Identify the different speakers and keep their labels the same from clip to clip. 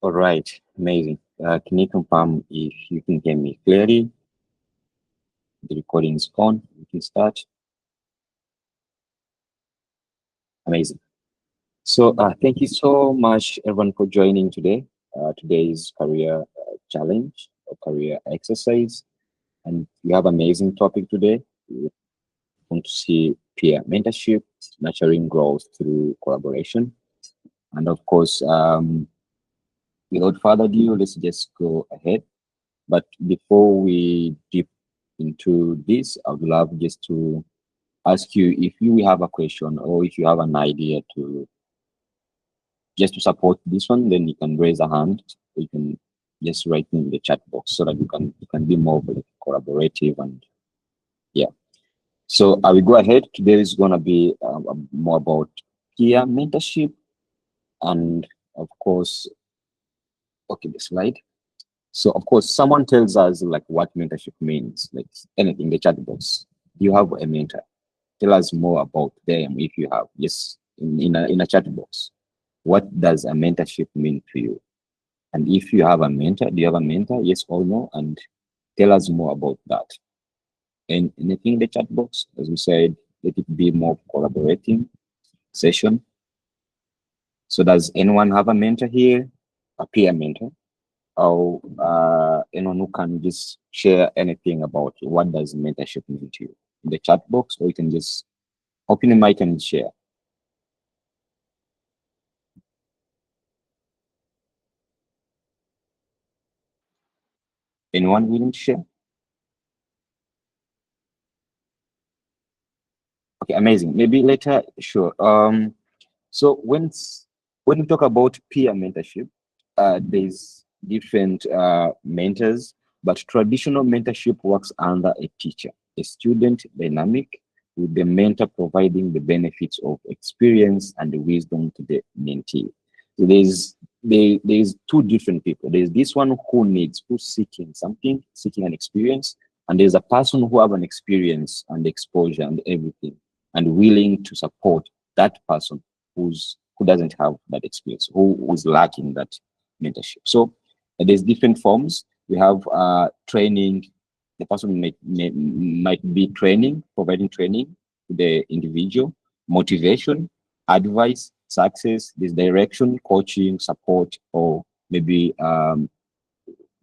Speaker 1: All right, amazing. Can you confirm if you can hear me clearly? The recording is on. We can start. Amazing. So, thank you so much, everyone, for joining today. Today's career challenge or career exercise, and we have amazing topic today. We want to see peer mentorship, nurturing growth through collaboration, and of course, without further ado, let's just go ahead. But before we deep into this, I would love just to ask you if you have a question or if you have an idea to just to support this one, then you can raise a hand. You can just write in the chat box so that you can be more like collaborative and yeah. So I will go ahead. Today is gonna be more about peer mentorship and of course, okay, the slide. So of course, someone tells us like what mentorship means, like anything in the chat box. Do you have a mentor? Tell us more about them if you have. Yes, in a chat box. What does a mentorship mean to you? And if you have a mentor, do you have a mentor? Yes or no? And tell us more about that. And anything in the chat box, as we said, let it be more collaborating session. So does anyone have a mentor here? A peer mentor? Or anyone who can just share anything about what does mentorship mean to you in the chat box, or you can just open the mic and share. Anyone willing to share? Okay, amazing. Maybe later, sure. So when we talk about peer mentorship, there's different mentors, but traditional mentorship works under a teacher, a student dynamic, with the mentor providing the benefits of experience and the wisdom to the mentee. So there's two different people. There's this one who's seeking something, seeking an experience, and there's a person who have an experience and exposure and everything, and willing to support that person who doesn't have that experience, who is lacking that mentorship. So there's different forms. We have training. The person might be training, providing training to the individual, motivation, advice, success, this direction, coaching, support, or maybe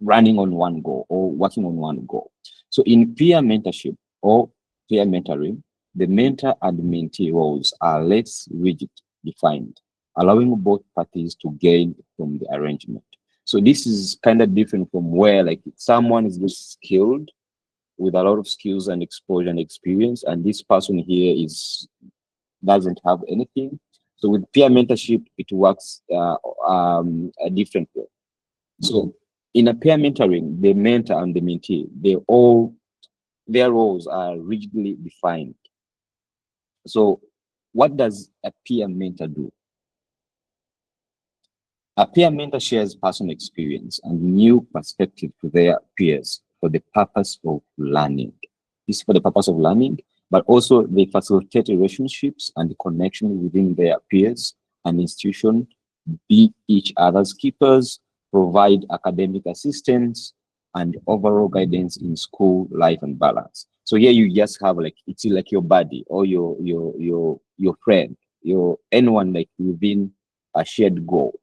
Speaker 1: running on one goal or working on one goal. So in peer mentorship or peer mentoring, the mentor and mentee roles are less rigid defined, allowing both parties to gain from the arrangement. So this is kind of different from where like someone is just skilled with a lot of skills and exposure and experience, and this person here is doesn't have anything. So with peer mentorship, it works a different way. So in a peer mentoring, the mentor and the mentee, their roles are rigidly defined. So what does a peer mentor do? A peer mentor shares personal experience and new perspective to their peers for the purpose of learning. This is for the purpose of learning, but also they facilitate relationships and the connection within their peers and institution, be each other's keepers, provide academic assistance, and overall guidance in school life and balance. So here you just have like it's like your buddy or your friend, your anyone like within a shared goal.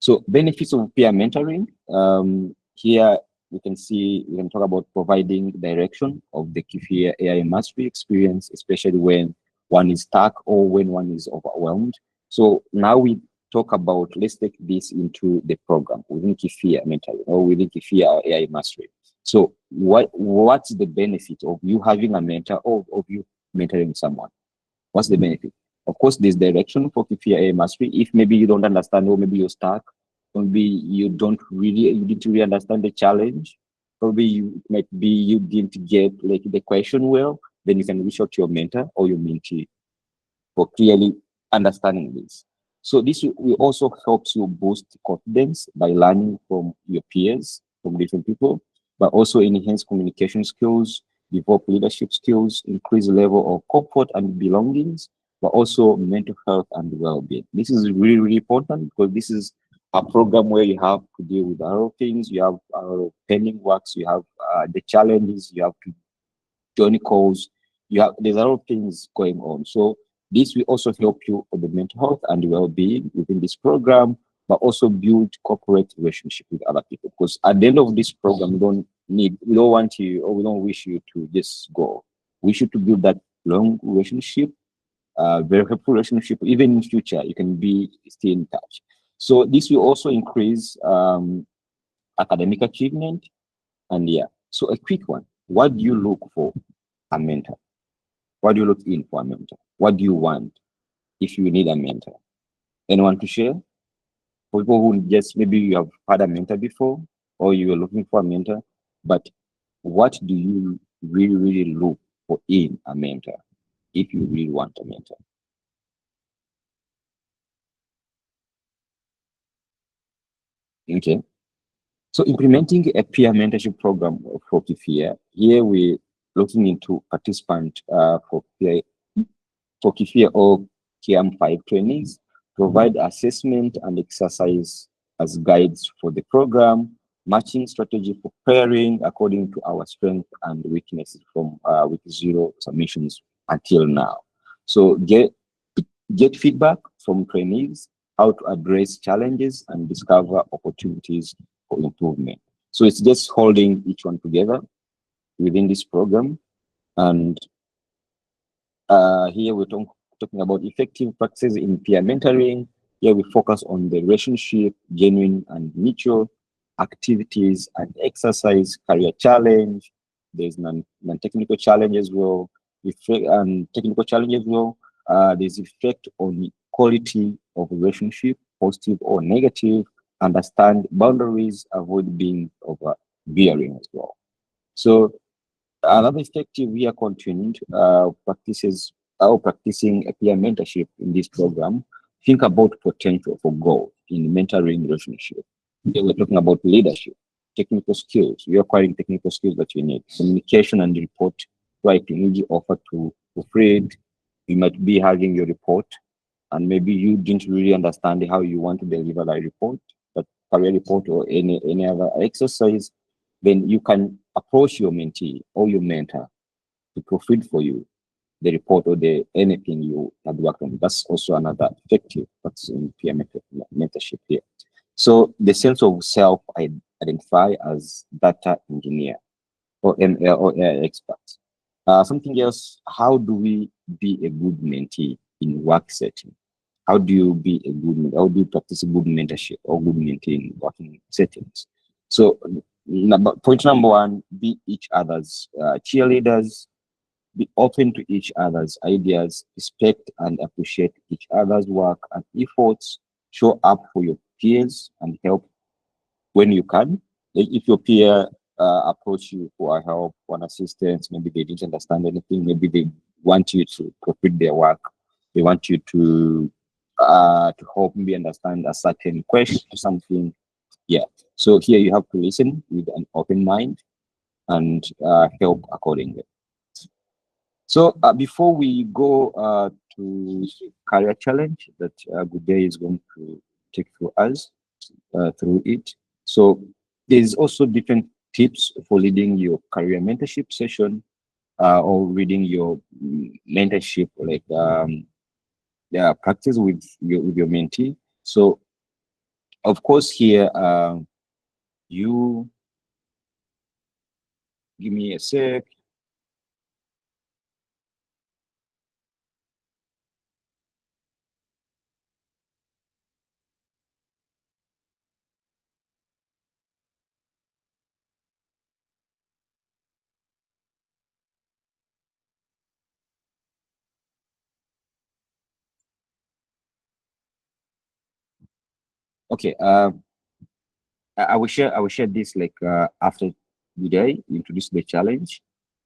Speaker 1: So benefits of peer mentoring. Here we can talk about providing direction of the Kifiya AI mastery experience, especially when one is stuck or when one is overwhelmed. So now we talk about, let's take this into the program within Kifiya mentoring or within Kifiya AI mastery. So what's the benefit of you having a mentor or of you mentoring someone? What's the benefit? Of course, there's direction for Kifiya AI mastery. If maybe you don't understand, or maybe you're stuck, maybe you didn't really understand the challenge. Probably it might be you didn't get like the question well, then you can reach out to your mentor or your mentee for clearly understanding this. So this will also helps you boost confidence by learning from your peers, from different people, but also enhance communication skills, develop leadership skills, increase the level of comfort and belongings, but also mental health and well-being. This is really, really important because this is a program where you have to deal with a lot of things. You have a lot of pending works. You have the challenges. You have to join calls. You have there's a lot of things going on. So this will also help you on the mental health and well-being within this program, but also build corporate relationship with other people. Because at the end of this program, we don't want you or we don't wish you to just go. We should to build that long relationship, very helpful relationship. Even in future, you can be still in touch. So this will also increase academic achievement. And yeah, so a quick one. What do you look for a mentor? What do you look in for a mentor? What do you want if you need a mentor? Anyone to share? For people who just maybe you have had a mentor before or you are looking for a mentor, but what do you really, really look for in a mentor if you really want a mentor? Okay. So implementing a peer mentorship program for Kifiya, here we're looking into participant for Kifiya or KM5 trainings, provide assessment and exercise as guides for the program, matching strategy for pairing according to our strength and weaknesses from week zero submissions until now. So get feedback from trainees, how to address challenges and discover opportunities for improvement. So it's just holding each one together within this program. And here we're talking about effective practices in peer mentoring. Here we focus on the relationship, genuine and mutual activities and exercise, career challenge. There's non-technical challenge as well, effect and technical challenge as well. There's effect on quality of relationship, positive or negative. Understand boundaries, avoid being overbearing as well. So another effective we are continuing practices or practicing a peer mentorship in this program. Think about potential for growth in mentoring relationship. Okay, we're talking about leadership, technical skills. You're acquiring technical skills that you need, communication and report writing. You offer to Fred. You might be having your report, and maybe you didn't really understand how you want to deliver that report, but career report or any other exercise, then you can approach your mentee or your mentor to profit for you the report or the anything you had worked on. That's also another effective that's in peer mentorship here. So the sense of self identify as data engineer or ML or AI expert. Something else, how do we be a good mentee in work setting? How do you be a good, how do you practice good mentorship or good mentee in working settings? So point number one, be each other's cheerleaders, be open to each other's ideas, respect and appreciate each other's work and efforts, show up for your peers and help when you can. Like if your peer approach you for help, for an assistance, maybe they didn't understand anything, maybe they want you to complete their work, they want you to help me understand a certain question or something. Yeah. So here you have to listen with an open mind and help accordingly. So before we go to career challenge that Good Day is going to take through us through it. So there's also different tips for leading your career mentorship session or reading your mentorship like yeah, practice with your mentee. So of course here you give me a sec. Okay, I will share this like after the day introduce the challenge.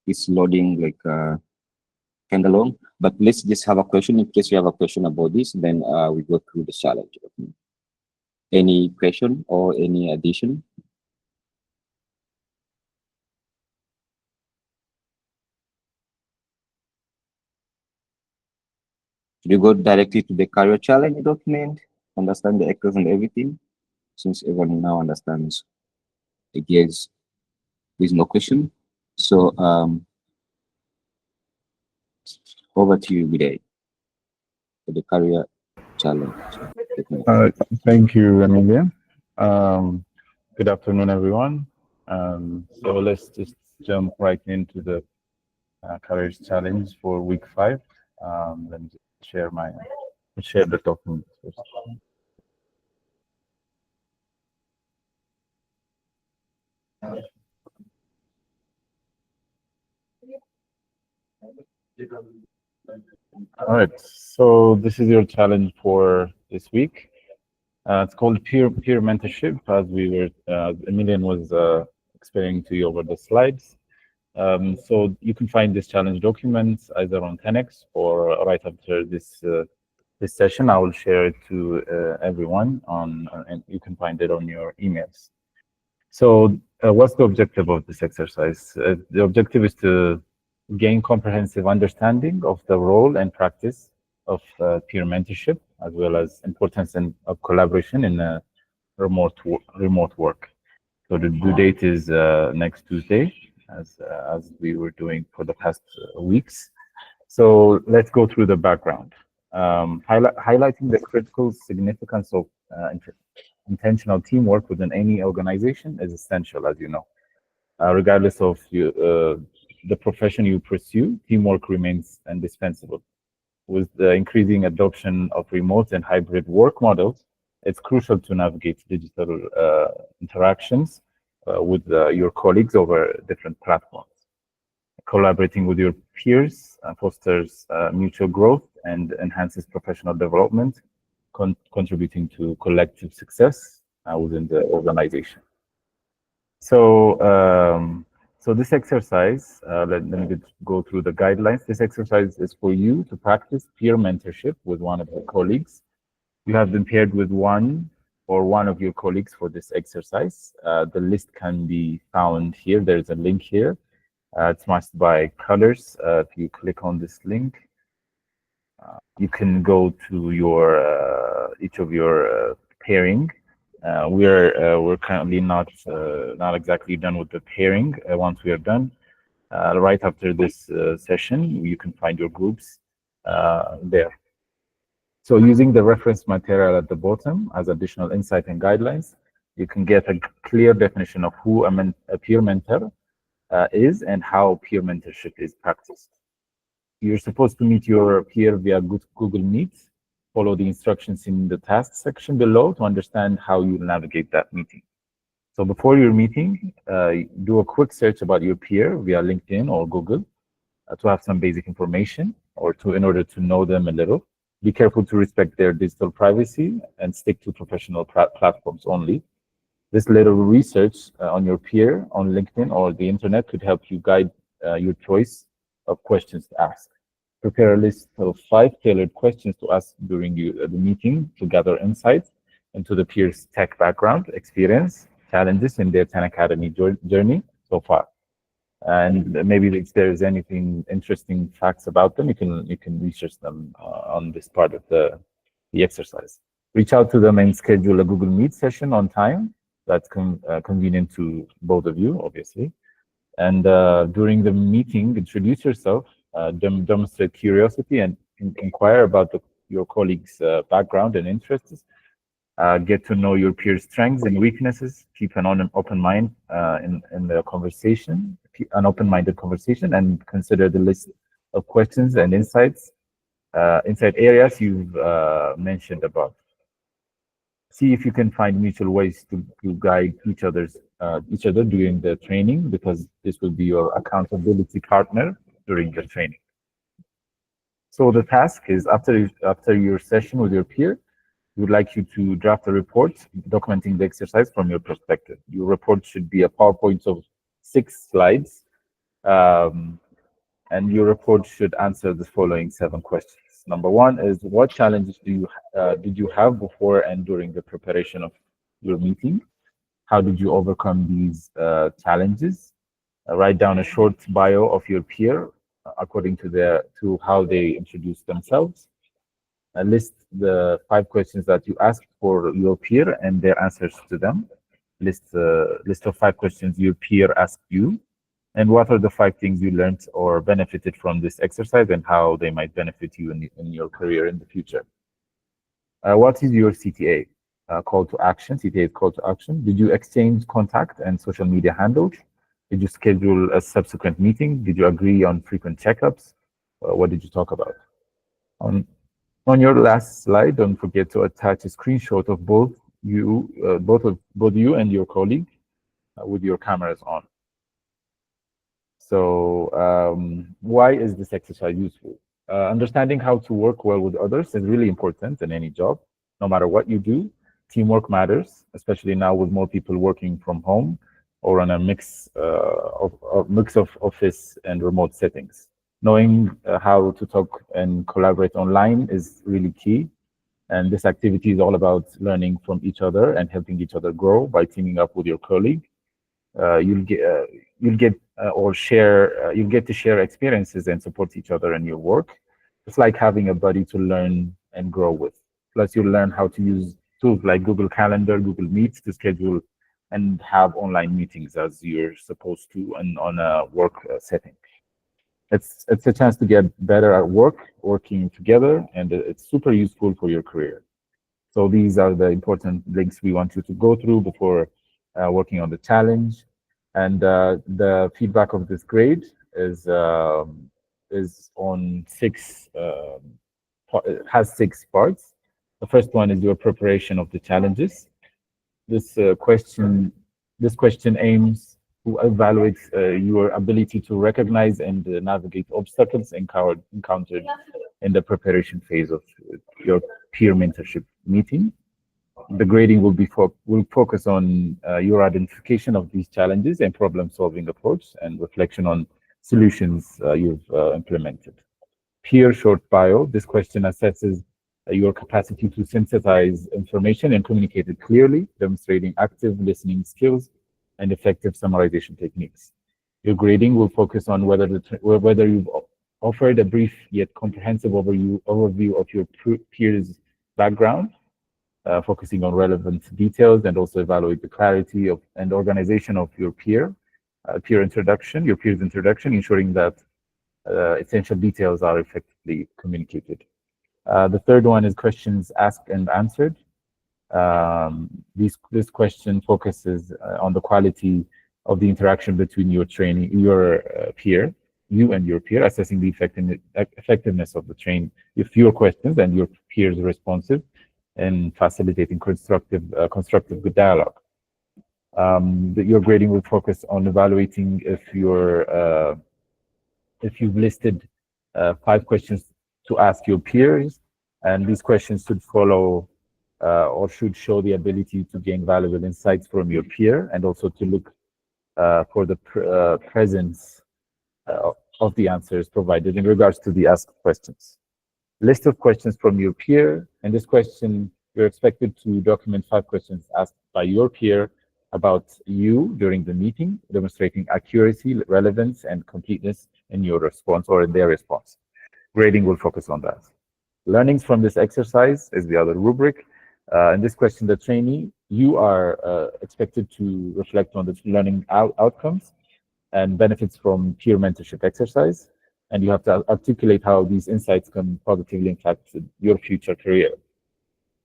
Speaker 1: It's loading like kind of long, but let's just have a question in case you have a question about this. Then we go through the challenge. Okay. Any question or any addition? Should you go directly to the career challenge document, understand the actors and everything? since everyone now understands, I guess there's no question. So over to you, Biday, for the career challenge document.
Speaker 2: Uh, Thank you, Amelia. Um, Good afternoon, everyone. So let's just jump right into the Courage Challenge for week 5. Let me just share the document first. All right. So this is your challenge for this week. It's called peer mentorship, as Emilian was explaining to you over the slides. So you can find this challenge document either on 10x or right after this session. I will share it to everyone and you can find it on your emails. So what's the objective of this exercise? The objective is to gain comprehensive understanding of the role and practice of peer mentorship, as well as importance of collaboration in remote work. So the due date is next Tuesday, as we were doing for the past weeks. So let's go through the background. Highlighting the critical significance of intentional teamwork within any organization is essential, as you know. Regardless of the profession you pursue, teamwork remains indispensable. With the increasing adoption of remote and hybrid work models, it's crucial to navigate digital interactions with your colleagues over different platforms. Collaborating with your peers fosters mutual growth and enhances professional development, contributing to collective success within the organization. So, so this exercise, let me go through the guidelines. This exercise is for you to practice peer mentorship with one of your colleagues. You have been paired with one of your colleagues for this exercise. The list can be found here. There's a link here. It's matched by colors. If you click on this link, you can go to your each of your pairing. We're currently not exactly done with the pairing. Once we are done, right after this session, you can find your groups there. So using the reference material at the bottom as additional insight and guidelines, you can get a clear definition of who a peer mentor is and how peer mentorship is practiced. You're supposed to meet your peer via Google Meet. Follow the instructions in the task section below to understand how you navigate that meeting. So before your meeting, do a quick search about your peer via LinkedIn or Google to have some basic information or in order to know them a little. Be careful to respect their digital privacy and stick to professional platforms only. This little research on your peer on LinkedIn or the internet could help you guide your choice of questions to ask. Prepare a list of 5 tailored questions to ask during the meeting to gather insights into the peer's tech background, experience, challenges in their 10 Academy journey so far. And maybe if there is anything interesting facts about them, you can research them on this part of the exercise. Reach out to them and schedule a Google Meet session on time. That's convenient to both of you, obviously. And during the meeting, introduce yourself, demonstrate curiosity, and inquire about your colleagues' background and interests. Get to know your peers' strengths and weaknesses. Keep an open mind in the conversation, an open-minded conversation, and consider the list of questions and insight areas you've mentioned above. See if you can find mutual ways to guide each other during the training, because this will be your accountability partner during the training. So the task is after your session with your peer, we would like you to draft a report documenting the exercise from your perspective. Your report should be a PowerPoint of 6 slides, and your report should answer the following 7 questions. Number 1 is, what challenges did you have before and during the preparation of your meeting? How did you overcome these challenges? Write down a short bio of your peer according to how they introduce themselves. List the 5 questions that you asked for your peer and their answers to them. List of 5 questions your peer asked you, and what are the 5 things you learned or benefited from this exercise, and how they might benefit you in your career in the future. What is your CTA? Call to action. CTA is call to action. Did you exchange contact and social media handles? Did you schedule a subsequent meeting? Did you agree on frequent checkups? What did you talk about? On, on your last slide, don't forget to attach a screenshot of both you and your colleague with your cameras on. So why is this exercise useful? Understanding how to work well with others is really important in any job. No matter what you do, teamwork matters, especially now with more people working from home or on a mix of office and remote settings. Knowing how to talk and collaborate online is really key. And this activity is all about learning from each other and helping each other grow by teaming up with your colleague. You'll get or share you'll get to share experiences and support each other in your work. It's like having a buddy to learn and grow with. Plus, you'll learn how to use tools like Google Calendar, Google Meets to schedule and have online meetings as you're supposed to and on a work setting. It's a chance to get better at working together, and it's super useful for your career. So these are the important links we want you to go through before working on the challenge. And the feedback of this grade is on has 6 parts. The first one is your preparation of the challenges. This question aims to evaluate your ability to recognize and navigate obstacles encountered in the preparation phase of your peer mentorship meeting. The grading will focus on your identification of these challenges and problem-solving approach and reflection on solutions you've implemented. Peer short bio. This question assesses your capacity to synthesize information and communicate it clearly, demonstrating active listening skills and effective summarization techniques. Your grading will focus on whether you've offered a brief yet comprehensive overview of your peer's background, focusing on relevant details, and also evaluate the clarity of and organization of your peer's introduction, ensuring that essential details are effectively communicated. The third one is questions asked and answered. This question focuses on the quality of the interaction between you and your peer, assessing the effectiveness of the train if your questions and your peers responsive, and facilitating constructive good dialogue. Your grading will focus on evaluating if you've listed 5 questions to ask your peers, and these questions should follow or should show the ability to gain valuable insights from your peer, and also to look for the presence of the answers provided in regards to the asked questions. List of questions from your peer. In this question, you're expected to document 5 questions asked by your peer about you during the meeting, demonstrating accuracy, relevance, and completeness in your response or in their response. Grading will focus on that. Learnings from this exercise is the other rubric. In this question, the trainee, you are expected to reflect on the learning outcomes and benefits from peer mentorship exercise, and you have to articulate how these insights can positively impact your future career.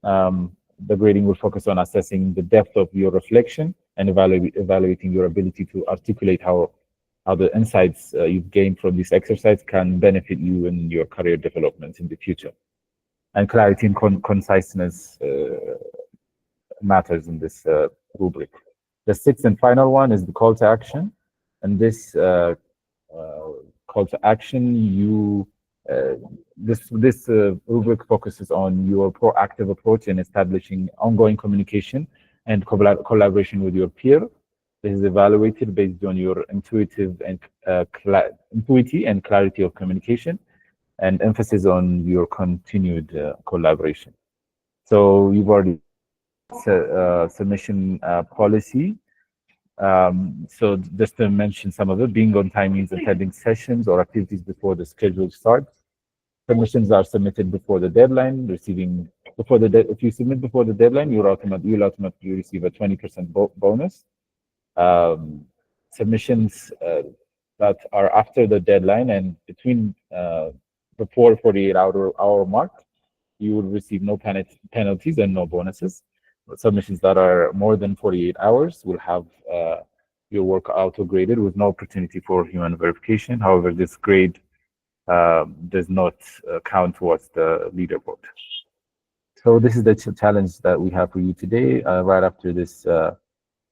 Speaker 2: The grading will focus on assessing the depth of your reflection and evaluating your ability to articulate how the insights you've gained from this exercise can benefit you in your career development in the future. And clarity and conciseness matters in this rubric. The 6th and final one is the call to action. And this call to action, this rubric focuses on your proactive approach in establishing ongoing communication and collaboration with your peer. This is evaluated based on your intuitive and clarity of communication, and emphasis on your continued collaboration. So you've already submission policy. So just to mention some of it: being on time means attending sessions or activities before the schedule starts. Submissions are submitted before the deadline, receiving before if you submit before the deadline, you'll automatically receive a 20% bonus. Um, Submissions that are after the deadline and between before 48-hour mark, you will receive no penalties and no bonuses. Submissions that are more than 48 hours will have your work auto graded with no opportunity for human verification. However, this grade does not count towards the leaderboard. So this is the challenge that we have for you today. Right after this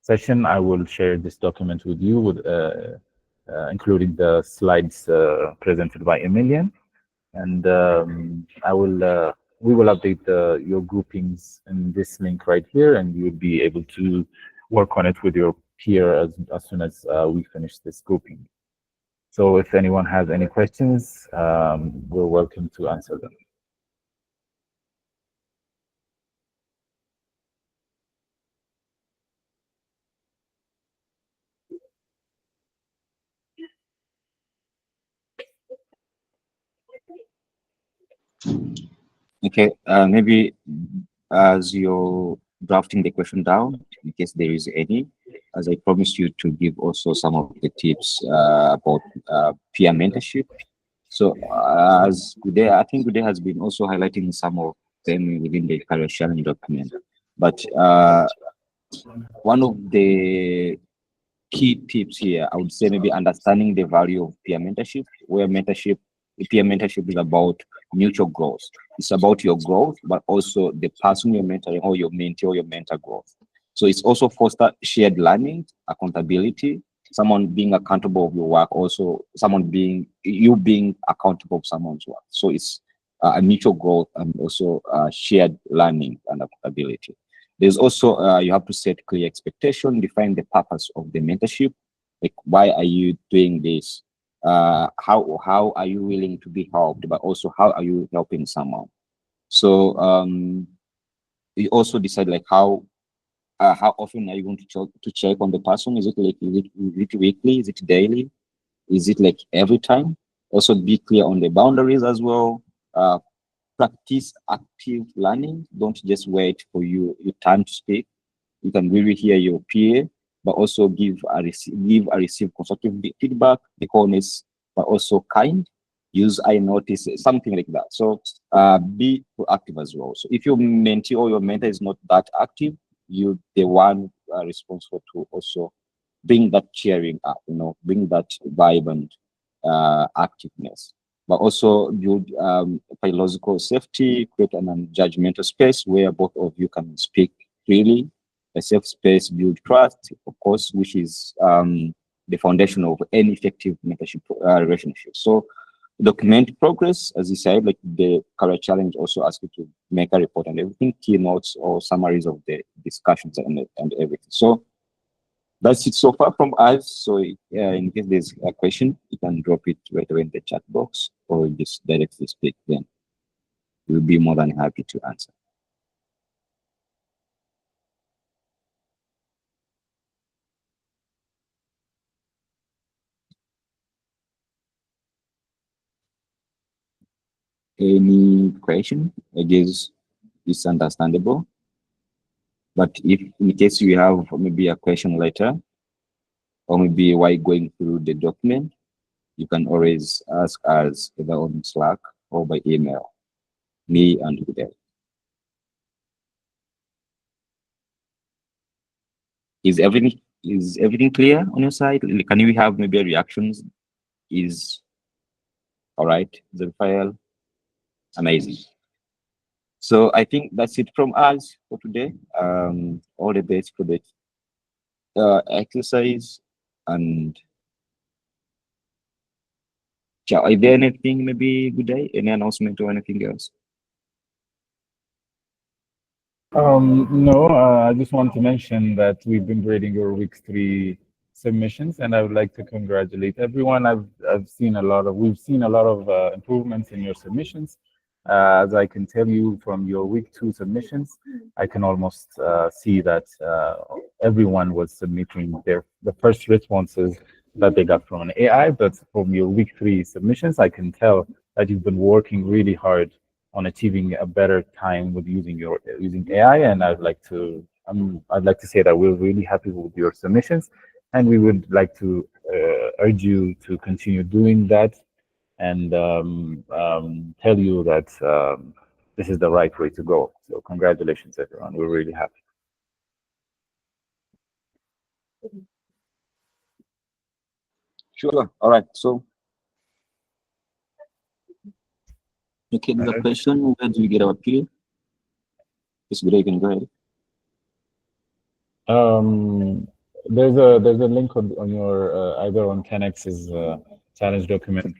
Speaker 2: session, I will share this document with you, with including the slides presented by Emilian, and we will update your groupings in this link right here, and you will be able to work on it with your peer as soon as we finish this grouping. So if anyone has any questions, we're welcome to answer them.
Speaker 1: Okay, maybe as you're drafting the question down, in case there is any, as I promised you to give also some of the tips about peer mentorship. So as today, I think today has been also highlighting some of them within the career challenge document. But one of the key tips here, I would say maybe understanding the value of peer mentorship, where peer mentorship is about mutual growth. It's about your growth, but also the person you're mentoring or your mentee or your mentor growth. So it's also foster shared learning, accountability, someone being accountable of your work, also someone being accountable of someone's work. So it's a mutual growth and also shared learning and accountability. There's also you have to set clear expectation, define the purpose of the mentorship. Like, why are you doing this? How are you willing to be helped, but also how are you helping someone? So you also decide like how often are you going to check on the person? Is it like is it weekly? Is it daily? Is it like every time? Also be clear on the boundaries as well. Practice active learning. Don't just wait for your time to speak. You can really hear your peer, but also give a receive constructive feedback, be honest, but also kind. Use I notice, something like that. So be proactive as well. So if your mentee or your mentor is not that active, you the one responsible to also bring that cheering up, bring that vibrant activeness, but also build biological safety, create an unjudgmental space where both of you can speak freely. A safe space build trust, of course, which is the foundation of any effective mentorship relationship. So document progress, as you said, like the career challenge also asks you to make a report and everything, keynotes or summaries of the discussions and everything. So that's it so far from us. So in case there's a question, you can drop it right away in the chat box or just directly speak, then we'll be more than happy to answer. Any question? I guess it's understandable. But if in case you have maybe a question later, or maybe while going through the document, you can always ask us either on Slack or by email, me and Hudel. Is everything clear on your side? Can we have maybe reactions? Is all right, the file. Amazing. So I think that's it from us for today. All the best for the exercise. And is there anything, maybe good day, any announcement or anything else?
Speaker 2: No, I just want to mention that we've been grading your week 3 submissions, and I would like to congratulate everyone. We've seen a lot of improvements in your submissions. As I can tell you from your week 2 submissions, I can almost see that everyone was submitting the first responses that they got from an AI. But from your week 3 submissions, I can tell that you've been working really hard on achieving a better time with using AI. And I'd like to say that we're really happy with your submissions, and we would like to urge you to continue doing that, and tell you that this is the right way to go. So congratulations, everyone. We're really happy.
Speaker 1: Sure. All right. So,
Speaker 3: Okay, there's a question. Where do we get our peer? It's good. You can go ahead.
Speaker 2: There's a link on your either on 10x's challenge document,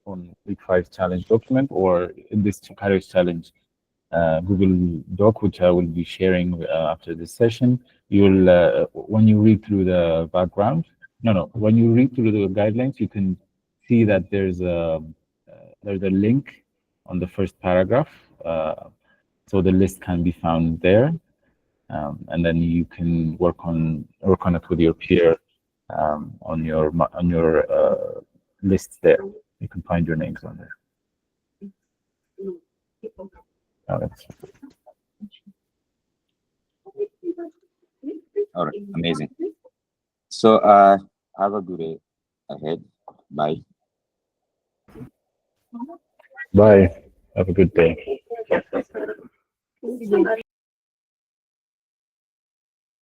Speaker 2: on week 5 challenge document, or in this Paris challenge Google Doc, which I will be sharing after this session. You'll when you read through the background, when you read through the guidelines, you can see that there's a link on the first paragraph, so the list can be found there, and then you can work on it with your peer on your list there. You can find your names on there.
Speaker 1: all right. Amazing. So, have a good day ahead. Bye.
Speaker 2: Bye. Have a good day.